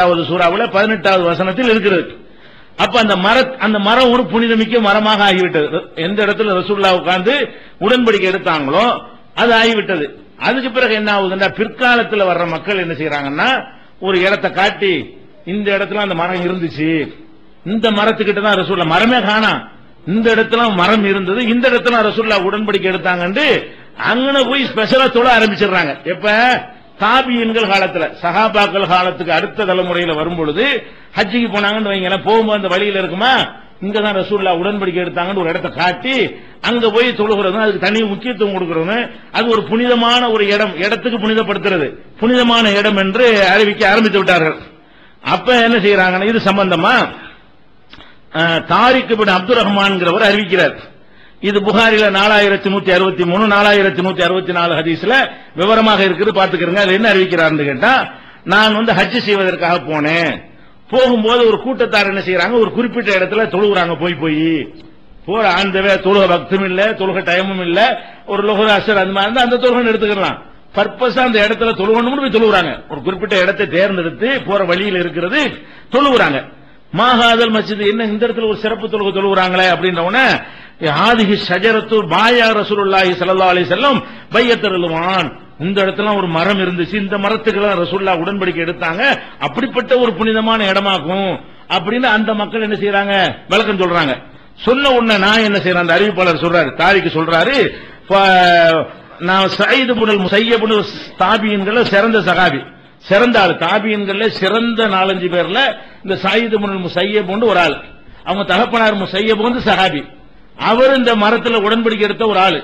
சூறாவுல 18வது வசனத்தில் இருக்கிறது. அப்ப அந்த மரம் ஒரு புனிதமிக்க மரமாக ஆகிவிட்டது. எந்த இடத்துல ரசூலுல்லாஹ் உட்கார்ந்து உடன்படிக்கை எடுத்தாங்களோ அது ஆகிவிட்டது. அதுக்கு பிறகு என்ன ஆகுதுன்னா, பிற்காலத்தில் வர்ற மக்கள் என்ன செய்யறாங்கன்னா, ஒரு இடத்தை காட்டி இந்த இடத்துல அந்த மரம் இருந்துச்சு, இந்த மரத்துக்கிட்ட தான் ரசூலுல்லாஹ், மரமே காணோம், இந்த இடத்துல மரம் இருந்தது, இந்த இடத்துல ரசூலுல்லாஹ் உடன்படிக்கை எடுத்தாங்கன்னு அங்கன போய் ஸ்பெஷலா தொழ ஆரம்பிச்சிடுறாங்க. எப்ப தாபியின்கள் காலத்துல, சஹாபாக்கள் காலத்துக்கு அடுத்த தலைமுறையில வரும்பொழுது ஹஜ்ஜிக்கு போனாங்கன்னு வைங்க, போகும்போது அந்த வழியில இருக்குமா, இங்கதான் ரசூலுல்லாஹ் உடன்படிக்கை எடுத்தாங்கன்னு ஒரு இடத்தை காட்டி அங்க போய் தொழுகிறது, அதுக்கு தனி முக்கியத்துவம் கொடுக்கிறது, அது ஒரு புனிதமான ஒரு இடம், இடத்துக்கு புனிதப்படுத்துறது, புனிதமான இடம் என்று அறிவிக்க ஆரம்பித்து விட்டார்கள். அப்ப என்ன செய்யறாங்கன்னா, இது சம்பந்தமா தாரிக் இப்னு அப்துர் ரஹ்மான்ங்கிறவர் அறிவிக்கிறார். இது புகாரில 4163 4164 ஹதீஸ்ல விவரமாக இருக்குது, பாத்துக்கிறங்க. அது என்ன அறிவிக்கிறார்னு கேட்டா, நான் ஹஜ் செய்வதற்காக போனேன், போகும்போது ஒரு கூட்டத்தார் என்ன செய்யறாங்க, ஒரு குறிப்பிட்ட இடத்துல தொழுகிறாங்க, போய் போற அந்த தொழுக பக்தும் இல்ல, தொழுக டைமும் இல்ல, ஒரு லோகர் அசர் அந்த மாதிரி அந்த தொழுகை எடுத்துக்கலாம், பர்பஸா அந்த இடத்துல தொழுகணும்னு போய் தொழுகிறாங்க. ஒரு குறிப்பிட்ட இடத்தை தேர்ந்தெடுத்து போற வழியில் இருக்கிறது தொழுகிறாங்க. மாஹாதல் மஸ்ஜித், என்ன இந்த இடத்துல ஒரு சிறப்பு தொழுகை தொழுகிறாங்களே அப்படின்ற உடனே, ஆதிஹி ஷஜரத்து பாயா ரசூலுல்லாஹி ஸல்லல்லாஹு அலைஹி வஸல்லம் பையத்துர் ரில்வான், இந்த இடத்துல ஒரு மரம் இருந்துச்சு, இந்த மரத்துக்கு ரசூலுல்லாஹ் உடன்படிக்கை எடுத்தாங்க, அப்படிப்பட்ட ஒரு புனிதமான இடமாக்கும் அப்படின்னு அந்த மக்கள் என்ன செய்யறாங்க, விளக்கம் சொல்றாங்க. சொன்ன உடனே நான் என்ன செய்யறேன், அந்த அறிவிப்பாளர் சொல்றாரு, தாரிக்கு சொல்றாரு, நான் சயீத் இப்னுல் முஸய்யப் தாபியின்கள சிறந்த சகாபி, சிறந்த ஆள், தாபியின்கள சிறந்த 4-5 பேர்ல இந்த சயீத் இப்னுல் முஸய்யப் ஒரு ஆள். அவங்க தகப்பனார் முஸய்யப் சகாபி, அவர் இந்த மரத்துல உடன்படிக்கை எடுத்த ஒரு ஆளு.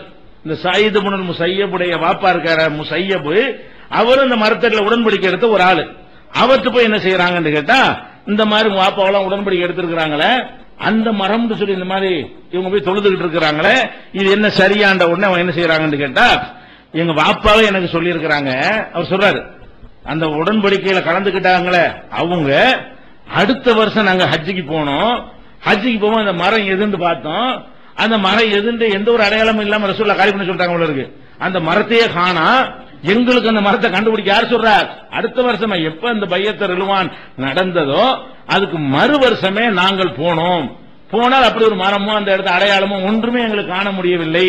இந்த சயீத் இப்னுல் முஸய்யப் உடைய வாப்பா இருக்கார முஸய்யப், அவர் இந்த மரத்துல உடன்படிக்கை எடுத்த ஒரு ஆளு. அவர்கிட்ட போய் என்ன செய்யறாங்கன்னு கேட்டா, இந்த மாதிரி வாப்பாவெல்லாம் உடன்படிக்கை எடுத்திருக்கிறாங்களே, அந்த மரம் சொல்லி இந்த மாதிரி இவங்க போய் தொழுதுகிட்டு இருக்கிறாங்களே, இது என்ன சரியாண்ட உடனே அவங்க என்ன செய்யறாங்கன்னு கேட்டா, எங்க வாப்பாவே எனக்கு சொல்லி இருக்கிறாங்க. அவர் சொல்றாரு, அந்த உடன்படிக்கையில கலந்துகிட்டாங்களே அவங்க, அடுத்த வருஷம் நாங்க ஹஜ்ஜிக்கு போனோம், ஹஜ்ஜிக்கு போவோம், அந்த மரம் எதுன்னு பார்த்தோம், அந்த மரம் எதுன்னு எந்த ஒரு அடையாளமும் இல்லாம ரசூலுல்லாஹ் காலி பண்ணி சொல்லிட்டாங்க இருக்கு, அந்த மரத்தையே காணா, எங்களுக்கு அந்த மரத்தை கண்டுபிடிக்க யார் சொல்றார், அடுத்த வருஷமா எப்ப அந்த பையத்துர் ரில்வான் நடந்ததோ அதுக்கு மறு வருஷமே நாங்கள் போனோம், போனால் அப்படி ஒரு மரமோ அந்த இடத்த அடையாளமோ ஒன்றுமே எங்களுக்கு காண முடியவில்லை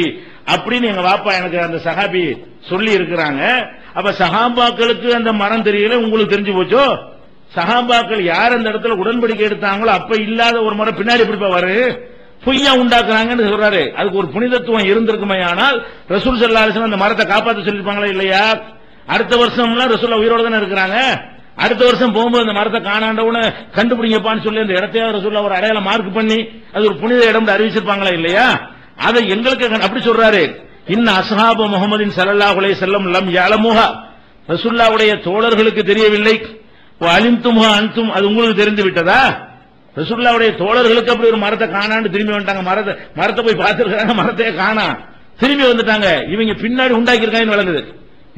அப்படின்னு எங்க வாப்பா எனக்கு அந்த சஹாபி சொல்லி இருக்கிறாங்க. அப்ப சஹாபாக்களுக்கு அந்த மரம் தெரியல, உங்களுக்கு தெரிஞ்சு போச்சோ, சஹாபாக்கள் யார் அந்த இடத்துல உடன்படிக்கை எடுத்தாங்களோ அப்ப இல்லாத ஒரு மரம் பின்னாடி எப்படி வரு, பொய்யா உண்டாக்குறாங்கன்னு சொல்றாரு. அதுக்கு ஒரு புனிதத்துவம் இருந்திருக்குமே, ஆனால் ரசூல் ஸல்லல்லாஹு அலைஹி வஸல்லம் அந்த மரத்தை காப்பாற்ற சொல்லிருப்பாங்களா இல்லையா? அடுத்த வருஷம்லாம் ரசூலுல்லாஹ் உயிரோட தானே இருக்கிறாங்க, அடுத்த வருஷம் போகும்போது அந்த மரத்தை காணாண்டவன கண்டுபிடிங்கப்பான்னு சொல்லி அந்த இடத்தையே ரசூலுல்லாஹ் ஒரு அடையாளம் மார்க் பண்ணி அது ஒரு புனித இடம் அறிவிச்சிருப்பாங்களா இல்லையா? அதை எங்களுக்கு அப்படி சொல்றாரு, இன்ன அஸ்ஹாப முஹம்மதின் ஸல்லல்லாஹு அலைஹி வஸல்லம் லம் யஅலமுஹா, ரசூலுல்லாஹ்வுடைய தோழர்களுக்கு தெரியவில்லை, அலிம்துமுஹா அன்தும், அது உங்களுக்கு தெரிந்து விட்டதா? ரசூலுல்லாஹ்வுடைய தோழர்களுக்கு அப்படி ஒரு மரத்தை காணான்னு திரும்பி வந்துட்டாங்க, மரத்தை போய் பார்த்திருக்காங்க, மரத்தையே காணா, திரும்பி வந்துட்டாங்க. இவங்க பின்னாடி உண்டாக்கி இருக்காங்கன்னு வழங்குது,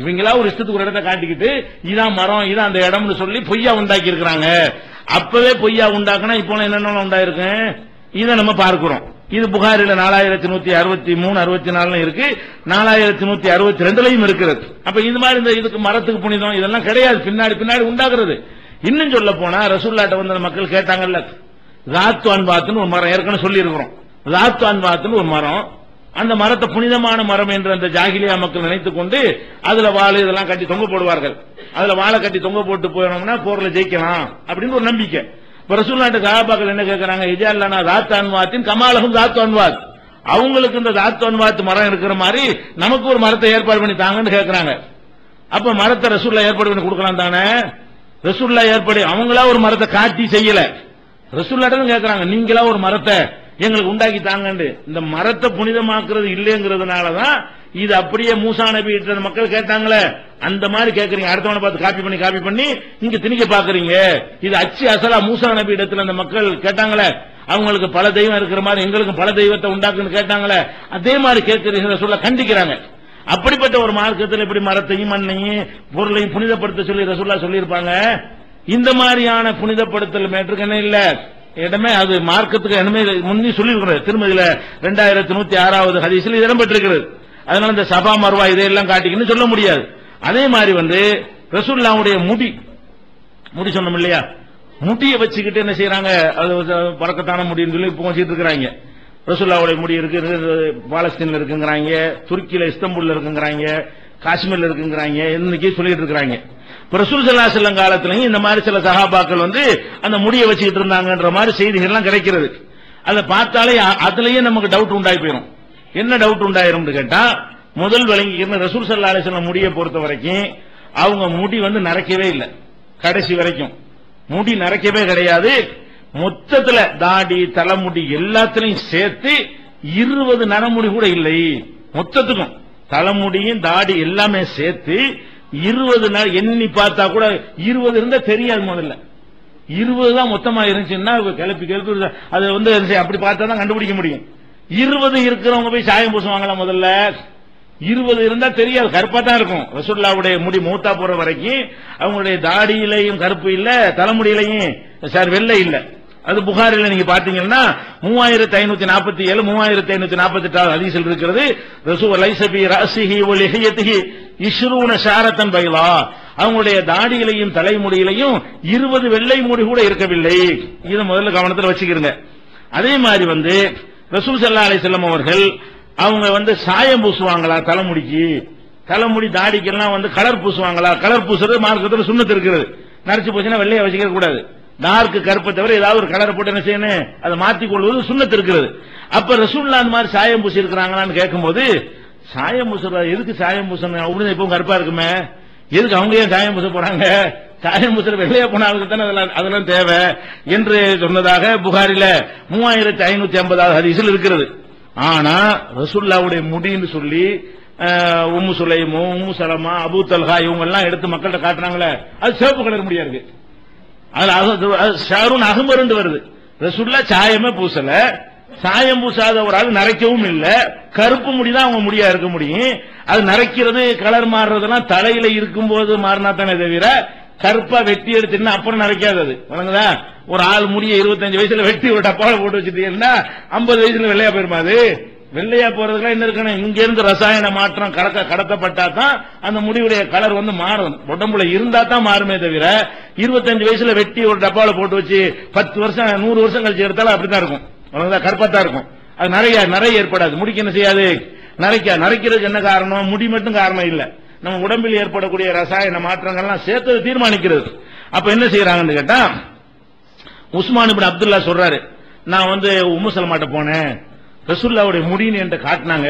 இவங்களா ஒரு இஷ்டத்துக்கு ஒரு இடத்தை காட்டிக்கிட்டு இதான் மரம் இதான் அந்த இடம்னு சொல்லி பொய்யா உண்டாக்கி இருக்கிறாங்க. அப்பவே பொய்யா உண்டாக்குனா இப்போ என்னென்ன உண்டாயிருக்கு, இதை நம்ம பார்க்கிறோம். இது புகாரில 4163 64 இருக்கு, 4162 இருக்கிறது. அப்ப இது மாதிரி இதுக்கு மரத்துக்கு புனிதம் இதெல்லாம் கிடையாது, பின்னாடி உண்டாக்குறது. இன்னும் சொல்ல போனா ரசூலுல்லாஹ்ட்ட வந்த மக்கள் கேட்டாங்கல்ல, ராத்து அன்பாத்துன்னு ஒரு மரம் ஏற்கனவே சொல்லி இருக்கிறோம், ராத்து அன்பாத்துன்னு ஒரு மரம், அந்த மரத்தை புனிதமான மரம் என்று அந்த ஜாகிலியா மக்கள் நினைத்துக் கொண்டு அதுல வாழை இதெல்லாம் கட்டி தொங்க போடுவார்கள். அதுல வாழை கட்டி தொங்க போட்டு போனோம்னா போர்ல ஜெயிக்கலாம் அப்படின்னு ஒரு நம்பிக்கை. ரசூலுல்லாஹ்ட்ட சஹாபாக்கள் என்ன கேட்கறாங்க, இஜால்லனா ராத்து அன்வாத்தின் கமாலஹும் ராத்து அன்வாத், அவங்களுக்கு இந்த ராத்து அன்வாத் மரம் இருக்கிற மாதிரி நமக்கு ஒரு மரத்தை ஏற்பாடு பண்ணி தாங்கன்னு கேட்கறாங்க. அப்ப மரத்தை ரசூலுல்லாஹ் ஏற்பாடு பண்ணி கொடுக்கலாம் தானே, ரசூலுல்லாஹ் ஏற்பாடு, அவங்களா ஒரு மரத்தை காட்டி செய்யல, ரசூலுல்லாஹ்ட்ட கேட்கறாங்க, நீங்களா ஒரு மரத்தை எங்களுக்கு உண்டாக்கி தாங்கன்னு. இந்த மரத்தை புனிதமாக்குறது இல்லைங்கிறதுனாலதான் இது அப்படியே மூசா நபி மக்கள் கேட்டாங்களே அந்த மாதிரி கேட்கறீங்க, அடுத்தவனை பார்த்து காப்பி பண்ணி இங்க திணிக்க பாக்குறீங்க. இது அச்சு அசலா மூசா நபி இடத்துல அந்த மக்கள் கேட்டாங்களே, அவங்களுக்கு பல தெய்வம் இருக்கிற மாதிரி எங்களுக்கு பல தெய்வத்தை உண்டாக்குன்னு கேட்டாங்களே, அதே மாதிரி கேட்கறீங்க சொல்ல கண்டிக்கிறாங்க. அப்படிப்பட்ட ஒரு மார்க்கத்தில் இப்படி மரத்தையும் மண்ணையும் பொருளையும் புனிதப்படுத்த சொல்லி ரசூலுல்லாஹ் சொல்லியிருப்பாங்க. இந்த மாதிரியான புனிதப்படுத்தல் மேற்றுக்கு என்ன இல்ல இடமே, அது மார்க்கத்துக்கு என்னமே முன்னே சொல்லியிருக்கிறது. திருமதியில 2106 ஹதீஸில் இடம் பெற்றிருக்கிறது. அதனால இந்த சபா மர்வா இதையெல்லாம் காட்டிக்கின்னு சொல்ல முடியாது. அதே மாதிரி ரசூலுல்லாஹ்வுடைய முடி முடி சொன்னோம் இல்லையா, முடியை வச்சுக்கிட்டு என்ன செய்யறாங்க, அது பறக்கத்தான முடின்னு சொல்லி இப்போ வச்சுட்டு இருக்கிறாங்க. ரசூலுல்லாஹ்வுடைய முடி இருக்கு, பாலஸ்தீன்ல இருக்குங்கிறாங்க, துருக்கியில இஸ்தம்பூல்ல இருக்குங்கிறாங்க, காஷ்மீர்ல இருக்குங்கிறாங்க, இன்னைக்கு சொல்லிட்டு இருக்கிறாங்க. ரசூல் ஸல்லல்லாஹு அலைஹி வஸல்லம் காலத்திலயும் இந்த மாதிரி சில சஹாபாக்கள் அந்த முடியை வச்சுக்கிட்டு இருந்தாங்கன்ற மாதிரி செய்திகள் எல்லாம் கிடைக்கிறது. அதை பார்த்தாலே அதுலயே நமக்கு டவுட் உண்டாகி போயிடும். என்ன டவுட் உண்டாயிரும் கேட்டா, முதல் விளங்கிக்கிற ரசூல் ஸல்லல்லாஹு அலைஹி வஸல்லம் முடியை பொறுத்த வரைக்கும் அவங்க முடி நரைக்கவே இல்லை. கடைசி வரைக்கும் முடி நரைக்கவே கிடையாது. மொத்தத்துல தாடி தலைமுடி எல்லாத்திலையும் சேர்த்து 20 நரமுடி கூட இல்லை. மொத்தத்துக்கும் தலைமுடியும் தாடி எல்லாமே சேர்த்து 20 எண்ணி பார்த்தா கூட 20 இருந்தா தெரியாது. முதல்ல 20 தான் மொத்தமா இருந்துச்சுன்னா கிளப்பி அது அப்படி பார்த்தா தான் கண்டுபிடிக்க முடியும். 20 இருக்கிறவங்க போய் சாயம் பூசுவாங்களா? முதல்ல 20 இருந்தா தெரியாது, கருப்பா தான் இருக்கும். ரசூலுல்லாஹ்வுடைய முடி மூத்தா போற வரைக்கும் அவங்களுடைய தாடியிலையும் கருப்பு இல்ல, தலைமுடியிலையும் வெள்ளை இல்ல. அது புகாரில நீங்க பாத்தீங்கன்னா 3547 3548 ஹதீஸில் இருக்கிறது. ரசூல் லைஸபி ரஸிஹி வ லிஹியதிஹி 20 ஷாரத்தன் பைலா, அவங்களுடைய தாடியிலையும் தலைமுடியிலையும் 20 வெள்ளை முடி கூட இருக்கவில்லை. இதை முதல்ல கவனத்தில் வச்சுக்கிறங்க. அதே மாதிரி ரசூல் ஸல்லல்லாஹு அலைஹி வஸல்லம் அவர்கள் அவங்க சாயம் பூசுவாங்களா? தலைமுடிக்கு, தலைமுடி தாடிக்கெல்லாம் கலர் பூசுவாங்களா? கலர் பூசுறது மார்க்கத்தில் சுன்னத் இருக்கிறது. நரைச்சு போச்சுன்னா வெள்ளையா வச்சுக்க கூடாது. டார்க் கருப்பை தவிர ஏதாவது ஒரு கலரை போட்டு என்ன செய்யணும், அதை மாற்றிக் கொள்வது சுன்னத் இருக்கிறது. அப்ப ரசூலுல்லாஹ் அந்த மாதிரி சாயம் பூசி இருக்கிறாங்களான்னு கேட்கும்போது, சாயம் பூசுறா எதுக்கு சாயம் பூசணும்? அப்படின்னு இப்போ கருப்பா இருக்குமே, எதுக்கு அவங்க ஏன் சாயம் பூச போறாங்க? சாயம் பூசுற வெள்ளையா போன ஆளுக்கு தானே அதெல்லாம் தேவை என்று சொன்னதாக புகாரில 3550 ஹதீஸில் இருக்கிறது. ஆனா ரசூலுல்லாஹ்வுடைய முடின்னு சொல்லி உம்மு சுலைமு, உம்மு சலமா, அபூ தல்ஹா இவங்க எல்லாம் எடுத்து மக்கள்கிட்ட காட்டுறாங்களே, அது சிவப்பு கலர் முடியா இருக்கு. ஷாருன் அகமர் வருது. ரசூலுல்லாஹ் சாயமே பூசல, சாயம் பூசாத ஒரு ஆள் நரைக்கவும் இல்ல, கருப்பு முடிதான் அவங்க முடியா இருக்க முடியும். அது நரைக்கிறது கலர் மாறுறதெல்லாம் தலையில இருக்கும்போது மாறினா தானே தவிர கருப்பா வெட்டி எடுத்துன்னா அப்புறம் நரைக்காது. அது வணங்குதா? ஒரு ஆள் முடிய 25 வயசுல வெட்டி ஒரு டப்பாவை போட்டு வச்சுட்டீங்கன்னா 50 வயசுல வெள்ளையா போயிருமா? அது வெள்ளையா போறதுக்குலாம் என்ன இருக்கணும், இங்க இருந்து ரசாயன மாற்றம் கடத்தப்பட்டா தான் அந்த முடிவுடைய கலர் மாறும். உடம்புல இருந்தா தான் மாறுமே தவிர 25 வயசுல வெட்டி ஒரு டப்பாவை போட்டு வச்சு 10 வருஷம் 100 வருஷம் கழிச்சு எடுத்தாலும் அப்படித்தான் இருக்கும். கருப்பத்தான் இருக்கும். அது நிறைய ஏற்படாது. முடிக்கு என்ன செய்யாது, நரைக்கிறதுக்கு என்ன காரணம்? முடி மட்டும் காரணம் இல்ல, நம்ம உடம்பில் ஏற்படக்கூடிய ரசாயன மாற்றங்கள்லாம் சேர்த்து தீர்மானிக்கிறது. அப்ப என்ன செய்யறாங்கன்னு கேட்டா, உஸ்மான் இப்னு அப்துல்லா சொல்றாரு, நான் உம்மு சலமாட்ட போனேன், ரசூலுல்லாஹ்வுடைய முடின்னு என்கிட்ட காட்டினாங்க,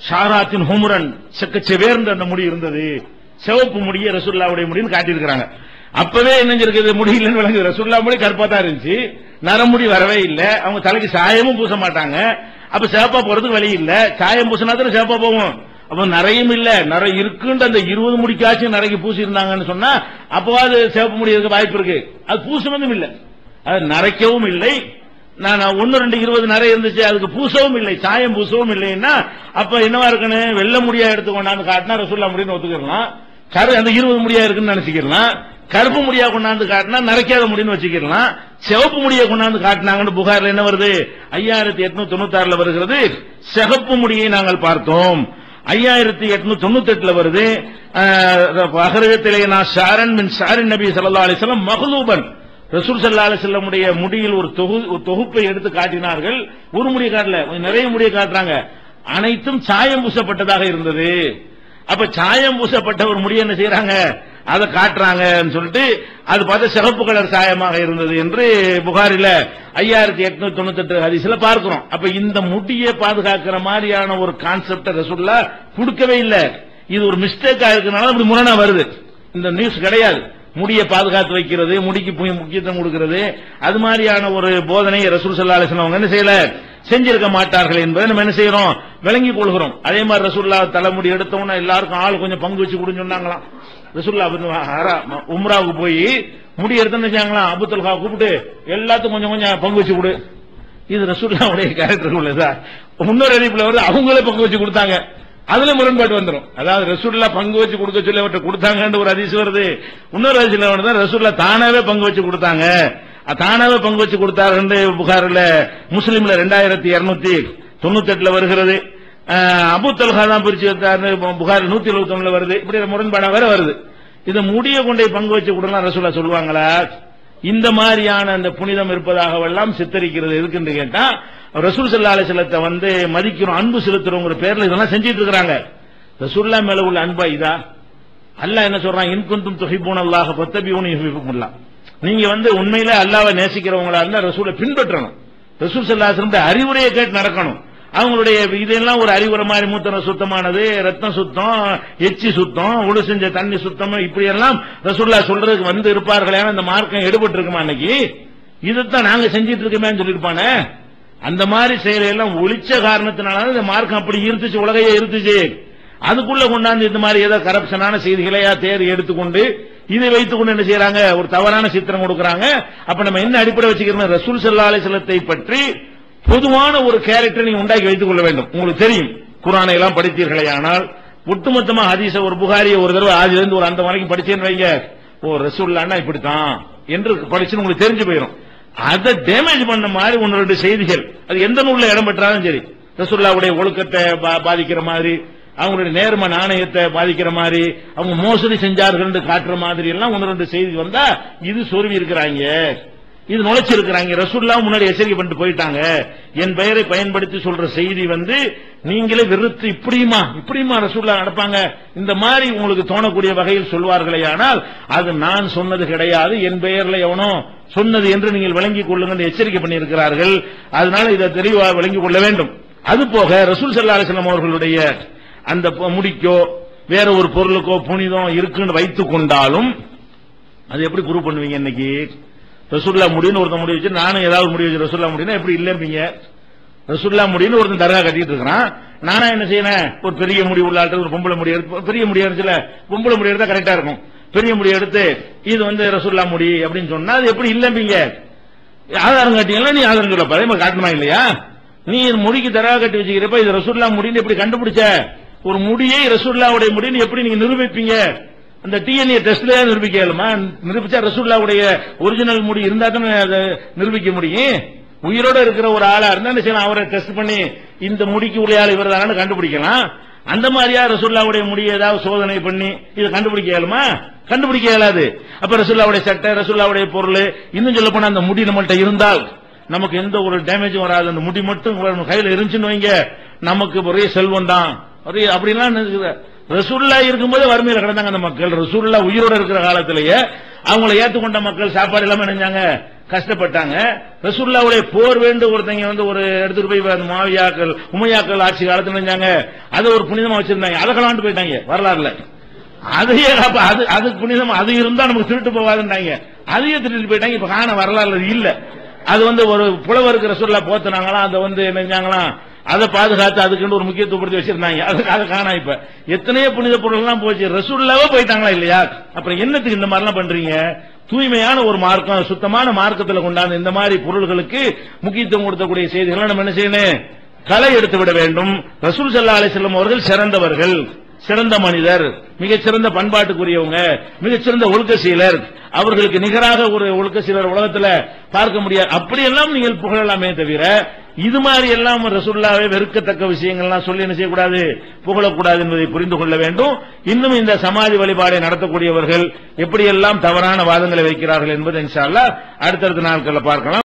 ஷாராத்தின் ஹும்ரன் செக்கச்செவேர்ந்த அந்த முடி இருந்தது, சிவப்பு முடிய ரசூலுல்லாஹ்வுடைய முடின்னு காட்டியிருக்கிறாங்க. அப்பவே என்ன இருக்குது, முடியலன்னு விளங்குது. ரசூலுல்லாஹ் முடி கருப்பா தான் இருந்துச்சு, நரமுடி வரவே இல்லை. அவங்க தலைக்கு சாயமும் பூச மாட்டாங்க. அப்ப சிவப்பா போறதுக்கு வழி இல்ல, சாயம் பூசினா தான் சிவப்பா போகும். அப்ப நிறையும் இல்ல, நிறைய இருக்குன்ற அந்த 20 முடிக்காச்சும் நிறைய பூசி இருந்தாங்கன்னு சொன்னா அப்பவாது சிவப்பு முடி இருக்க வாய்ப்பு இருக்கு. அது பூசணும் இல்ல, அது நரைக்கவும் இல்லை. நான் 1 2 20 நிறைய இருந்துச்சு, அதுக்கு பூசவும் இல்லை, சாயம் பூசவும் இல்லைன்னா அப்ப என்னவா இருக்கணும், வெள்ளை முடியா எடுத்துக்கொண்டாந்து காட்டினா ரசூலுல்லாஹ் முடின்னு ஒத்துக்கலாம். அந்த 20 முடியா இருக்குன்னு நினைச்சுக்கலாம். கருப்பு முடியா கொண்டாந்து காட்டினா நரைக்காத முடின்னு வச்சுக்கலாம். சிவப்பு முடியை கொண்டாந்து காட்டினாங்கன்னு புகார்ல என்ன வருது, 5896 வருகிறது. சிகப்பு முடியை நாங்கள் பார்த்தோம். 5898 வருது. அகரகத்திலே நான் ஷாரன் மின் ஷாரின் நபி ஸல்லல்லாஹு அலைஹி வஸல்லம் மக்லூபன், ரசூல் ஸல்லல்லாஹு அலைஹி வஸல்லம் உடைய முடியில் ஒரு தொகுப்பை எடுத்து காட்டினார்கள். ஒரு முடியை காட்டல, நிறைய முடியை காட்டுறாங்க. அனைத்தும் சாயம் பூசப்பட்டதாக இருந்தது. அப்ப சாயம் பூசப்பட்ட ஒரு முடியை என்ன செய்யறாங்க, அதை காட்டுறாங்கன்னு சொல்லிட்டு அது பார்த்து சிகப்பு கலர் சாயமாக இருந்தது என்று புகாரில 5898 ஹதீஸ்ல பார்க்கிறோம். அப்ப இந்த முடியை பாதுகாக்கிற மாதிரியான ஒரு கான்செப்ட் ரசூலுல்லாஹ் கொடுக்கவே இல்லை. இது ஒரு மிஸ்டேக்கா இருக்கனால அப்படி முரணா வருது. இந்த நியூஸ் கிடையாது. முடியை பாதுகாத்து வைக்கிறது, முடிக்கு முக்கியத்துவம் கொடுக்கிறது, அது மாதிரியான ஒரு போதனை ரசூல் ஸல்லல்லாஹு அலைஹி வஸல்லம் என்ன செய்யல, செஞ்சிருக்க மாட்டார்கள் என்பதை நம்ம என்ன செய்யறோம், விளங்கிக் கொள்கிறோம். அதே மாதிரி ரசூலுல்லாஹ் தலைமுடி எடுத்தோம்னா எல்லாருக்கும் ஆள் கொஞ்சம் பங்கு வச்சு கொடுன்னு சொன்னாங்களாம். ரசூலுல்லாஹ் உம்ராவுக்கு போய் முடி எடுத்துன்னு வச்சாங்களாம், அபூ தல்ஹா கூப்பிட்டு எல்லாத்துக்கும் கொஞ்சம் கொஞ்சம் பங்கு வச்சு கொடு. இது ரசூலுல்லாஹ்வுடைய கேரக்டர் உள்ளதா? இன்னொரு அறிவிப்புல வந்து அவங்களே பங்கு வச்சு கொடுத்தாங்க, அதுல முரண்பாடு வந்துடும். அதாவது ரசூலுல்லாஹ் பங்கு வச்சு கொடுக்க சொல்லி அவர்கிட்ட கொடுத்தாங்கன்னு ஒரு ஹதீஸ் வருது. இன்னொரு ஹதீஸ்ல வந்து ரசூலுல்லாஹ் தானாவே பங்கு வச்சு கொடுத்தாங்க, தானாவே பங்கு வச்சு கொடுத்தாரு. புகாரில முஸ்லிம்ல 2298 வருகிறது. அபூ தல்ஹா தான் பிரிச்சு வந்தாரு, புகாரி 171 வருது. இப்படி முரண்பாடா வேற வருது. இதை முடிய கொண்டே பங்கு வச்சு கொடுக்கலாம் ரசூலுல்லாஹ் சொல்லுவாங்களா? இந்த மாதிரியான அந்த புனிதம் இருப்பதாகவெல்லாம் சித்தரிக்கிறது இருக்குன்னு கேட்டா, ரசூல் ஸல்லல்லாஹு அலைஹி வஸல்லத்தை மதிக்கிறோம், அன்பு செலுத்துறோங்கிற பேர்ல இதெல்லாம் செஞ்சிட்டு இருக்காங்க. ரசூலுல்லாஹ் மேல உள்ள அன்பா இதா? அல்லாஹ் என்ன சொல்றான்? இன் குன்தும் துஹிப்பூனல்லாஹ ஃபத்தபிஊனி யுஹிப்புக்குமுல்லாஹ். நீங்க உண்மையில அல்லாஹ்வை நேசிக்கிறவங்களா இருந்தா ரசூலை பின்பற்றணும். ரசூல் ஸல்லல்லாஹு அலைஹி வஸல்லம் அறிவுரையை கேட்டு நடக்கணும். அவங்களுடைய இதெல்லாம் ஒரு அறிவுரை மாதிரி, மூத்தன சுத்தமானது, ரத்தம் சுத்தம், எச்சி சுத்தம், உடு செஞ்ச தண்ணி சுத்தம், இப்படி எல்லாம் ரசூலுல்லாஹ் சொல்றதுக்கு இருப்பார்களே. இந்த மார்க்கம் எடுபட்டு இருக்குமா? அன்னைக்கு இதைத்தான் நாங்க செஞ்சிட்டு இருக்கோமே சொல்லிருப்பானே. அந்த மாதிரி செயலையெல்லாம் ஒழிச்ச காரணத்தினால இந்த மார்க்கம் அப்படி இருந்துச்சு, உலகையே இருந்துச்சு. அதுக்குள்ள கொண்டாந்து இந்த மாதிரி ஏதோ கரப்ஷனான செய்திகளையா தேடி எடுத்துக்கொண்டு இதை வைத்துக் கொண்டு என்ன செய்யறாங்க? ஒரு தவறான சித்திரம் கொடுக்கறாங்க. அப்ப நம்ம என்ன அடிப்படை வச்சுக்கிறோம்? ரசூல் ஸல்லல்லாஹு அலைஹி வஸல்லத்தை பற்றி பொதுவான ஒரு கேரக்டர் நீங்க உண்டாக்கி வைத்துக் கொள்ள வேண்டும். உங்களுக்கு தெரியும், குர்ஆனை எல்லாம் படித்தீர்களே ஆனால் ஒட்டுமொத்தமா ஹதீஸ ஒரு புகாரியை ஒரு தடவை ஆதிலிருந்து ஒரு அந்த வரைக்கும் படிச்சேன்னு வைங்க, ஓ ரசூலுல்லாஹ்னா இப்படித்தான் என்று படிச்சுன்னு உங்களுக்கு தெரிஞ்சு போயிடும். அதை டேமேஜ் பண்ண மாதிரி ஒன்று ரெண்டு செய்திகள் அது எந்த நூல்ல இடம் பெற்றாலும் சரி, ரசூலுல்லாஹ்வுடைய ஒழுக்கத்தை பாதிக்கிற மாதிரி, அவங்களுடைய நேர்ம நாணயத்தை பாதிக்கிற மாதிரி, அவங்க மோசடி செஞ்சார்கள் என்று காட்டுற மாதிரி எல்லாம் ஒன்று ரெண்டு செய்தி வந்தா இது சொருவி இருக்கிறாங்க, இது நுழைச்சு இருக்கிறாங்க. ரசூலுல்லாஹ் முன்னாடி எச்சரிக்கை பண்ணிட்டு போயிட்டாங்க. என் பெயரை பயன்படுத்தி சொல்ற செய்தி நீங்களே வெறுத்து இப்படியுமா ரசூலுல்லாஹ் நடப்பாங்க இந்த மாதிரி உங்களுக்கு தோணக்கூடிய வகையில் சொல்வார்களே ஆனால் அது நான் சொன்னது கிடையாது, என் பெயர்ல எவனோ சொன்னது என்று நீங்கள் விளங்கிக் கொள்ளுங்கள் எச்சரிக்கை பண்ணியிருக்கிறார்கள். அதனால இதை தெளிவாக விளங்கிக் கொள்ள வேண்டும். அதுபோக ரசூல் ஸல்லல்லாஹு அலைஹி வஸல்லம் அவர்களுடைய அந்த முடிக்கோ வேற ஒரு பொருளுக்கோ புனிதம் இருக்குன்னு வைத்துக் கொண்டாலும் அது எப்படி ப்ரூவ் பண்ணுவீங்க? இன்னைக்கு ரசூலுல்லாஹ் முடின்னு ஒருத்தன் முடி வச்சு நானும் ஏதாவது முடி வச்சு ரசூலுல்லாஹ் முடினா எப்படி இல்லம்பீங்க? ரசூலுல்லாஹ் முடின்னு ஒருத்தன் தர்கா கட்டிட்டு இருக்கான், நானா என்ன செய்யறேன்? ஒரு பெரிய முடி உள்ள ஆட்கள் ஒரு பொம்பளை முடி எடுத்து, பெரிய முடி எடுத்துல பொம்பளை முடி எடுத்தா கரெக்டா இருக்கும், பெரிய முடி எடுத்து இது ரசூலுல்லாஹ் முடி அப்படின்னு சொன்னா அது எப்படி இல்லம்பீங்க? ஆதாரம் காட்டிங்களா? நீ ஆதாரம் சொல்லப்பா, அதே மாதிரி காட்டணுமா இல்லையா? நீ முடிக்கு தர்கா கட்டி வச்சுக்கிறப்ப இது ரசூலுல்லாஹ் முடின்னு எப்படி கண்டுபிடிச்ச? ஒரு முடியை ரசூலுல்லாஹ்வுடைய முடின்னு எப்படி நீங்க நிரூபிப்பீங்க? அந்த டிஎன்ஏ டெஸ்ட்ல நிரூபிக்கலுமா? நிரூபிச்சா ரசூலுல்லாஹ்வுடைய ஒரிஜினல் முடி இருந்தா தானே அதை நிரூபிக்க முடியும். உயிரோட இருக்கிற ஒரு ஆளா இருந்தா என்ன செய்யலாம்? அவரை டெஸ்ட் பண்ணி இந்த முடிக்கு உள்ள ஆள் இவர் தானு கண்டுபிடிக்கலாம். அந்த மாதிரியா ரசூலுல்லாஹ்வுடைய முடியை ஏதாவது சோதனை பண்ணி இதை கண்டுபிடிக்க இயலுமா? கண்டுபிடிக்க இயலாது. அப்ப ரசூலுல்லாஹ்வுடைய சட்டை, ரசூலுல்லாஹ்வுடைய பொருள், இன்னும் சொல்ல போனா அந்த முடி நம்மள்ட்ட இருந்தால் நமக்கு எந்த ஒரு டேமேஜும் வராது. அந்த முடி மட்டும் கையில இருந்துச்சுன்னு வைங்க, நமக்கு ஒரே செல்வம் தான். அப்படிலாம் ரசூலுல்லாஹ் இருக்கும்போது வறுமையில கிடந்தாங்க அந்த மக்கள். ரசூலுல்லாஹ் உயிரோட இருக்கிற காலத்திலேயே அவங்களை ஏற்றுக்கொண்ட மக்கள் சாப்பாடு இல்லாம நினைஞ்சாங்க, கஷ்டப்பட்டாங்க. ரசூலுல்லாஹ்வுடைய போர் வேண்டு ஒருத்தங்க ஒரு எடுத்துட்டு போய் மாவியாக்கள் உமையாக்கள் ஆட்சி காலத்துல நினைஞ்சாங்க, அதை ஒரு புனிதமா வச்சிருந்தாங்க, அதை கலாண்டு போயிட்டாங்க வரலாறுல. அதையே அது புனிதமா அது இருந்தா நமக்கு திருட்டு போவாதுன்னாங்க, அதையே திருட்டு போயிட்டாங்க. இப்ப காண வரலாறு இல்ல. அது ஒரு புலவருக்கு ரசூலுல்லாஹ் போத்துனாங்களா, அதை நினைஞ்சாங்களாம், அதை பாதுகாத்து அதுக்கு ஒரு முக்கியத்துவப்படுத்தி வச்சிருந்தாங்க, அதை காணா. இப்ப எத்தனையோ புனித பொருள் எல்லாம் போச்சு, ரசூலுல்லாஹ்வே போயிட்டாங்களா இல்லையா? அப்புறம் என்னத்துக்கு இந்த மாதிரி எல்லாம் பண்றீங்க? தூய்மையான ஒரு மார்க்கம், சுத்தமான மார்க்கத்தில் கொண்டாந்து இந்த மாதிரி பொருள்களுக்கு முக்கியத்துவம் கொடுக்கக்கூடிய செய்திகளை நம்ம என்ன செய்யணும்? களை எடுத்து விட வேண்டும். ரசூல் ஸல்லல்லாஹு அலைஹி வஸல்லம் அவர்கள் சிறந்தவர்கள், சிறந்த மனிதர், மிகச்சிறந்த பண்பாட்டுக்குரியவங்க, மிகச்சிறந்த ஒழுக்க சீலர், அவர்களுக்கு நிகராக ஒரு ஒழுக்க சீலர் உலகத்துல பார்க்க முடியாது. அப்படியெல்லாம் நீங்கள் புகழலாமே தவிர இது மாதிரி எல்லாம் ரசூலுல்லாஹ்வை வெறுக்கத்தக்க விஷயங்கள்லாம் சொல்லி என்ன செய்யக்கூடாது? புகழக்கூடாது என்பதை புரிந்து கொள்ள வேண்டும். இன்னும் இந்த சமாதி வழிபாடை நடத்தக்கூடியவர்கள் எப்படியெல்லாம் தவறான வாதங்களை வைக்கிறார்கள் என்பதை இன்ஷா அல்லாஹ் அடுத்தடுத்த நாட்களில் பார்க்கலாம்.